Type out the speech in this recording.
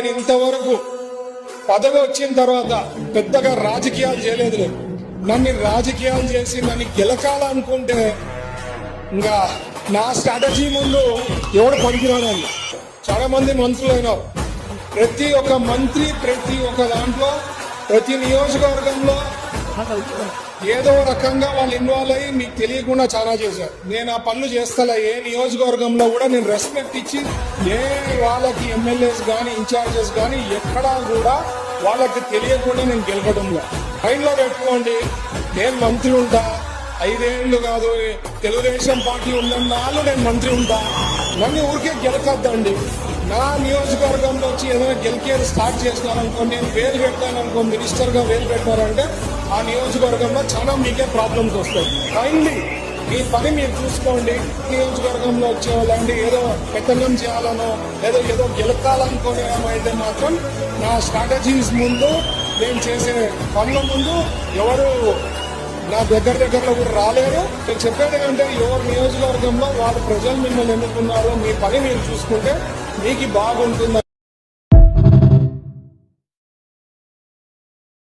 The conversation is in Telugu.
నేను ఇంతవరకు పదవి వచ్చిన తర్వాత పెద్దగా రాజకీయాలు చేయలేదు. నన్ను రాజకీయాలు చేసి నన్ను గెలకాలనుకుంటే ఇంకా నా స్ట్రాటజీ ముందు ఎవడు పనికిరాడండి. చాలా మంది మంత్రులు అయినారు. ప్రతి ఒక్క మంత్రి ప్రతి ఒక్క దాంట్లో ప్రతి నియోజకవర్గంలో ఏదో రకంగా వాళ్ళు ఇన్వాల్వ్ అయ్యి మీకు తెలియకుండా చాలా చేశారు. నేను ఆ పనులు చేస్తలే. ఏ నియోజకవర్గంలో కూడా నేను రెస్పెక్ట్ ఇచ్చి వాళ్ళకి ఎమ్మెల్యేస్ కానీ ఇన్ఛార్జెస్ కానీ ఎక్కడా కూడా వాళ్ళకి తెలియకుండా నేను గెలకడంలో మైండ్లో పెట్టుకోండి. నేను మంత్రి ఉంటా 5 ఏళ్ళు కాదు, తెలుగుదేశం పార్టీ ఉన్నన్నాళ్ళు నేను మంత్రి ఉంటా. నన్ను ఊరికే గెలకద్దండి. నా నియోజకవర్గంలో వచ్చి ఏదైనా గెలికేది స్టార్ట్ చేస్తున్నారనుకో, నేను వేలు పెట్టాననుకో, మినిస్టర్ గా వేలు పెట్టారంటే ఆ నియోజకవర్గంలో చాలా మీకే ప్రాబ్లమ్స్ వస్తాయి. కైండ్లీ మీ పని మీరు చూసుకోండి. నియోజకవర్గంలో వచ్చే వాళ్ళండి ఏదో పెత్తనం చేయాలనో ఏదో గెలకాలనుకునే అయితే మాత్రం నా స్ట్రాటజీస్ ముందు నేను చేసే పనుల ముందు ఎవరు నా దగ్గరలో కూడా రాలేరు. నేను చెప్పేది ఏంటంటే ఎవరు నియోజకవర్గంలో వాళ్ళ ప్రజలు మిమ్మల్ని ఎన్నుకున్నారో మీ పని మీరు చూసుకుంటే మీకు బాగుంటుంది.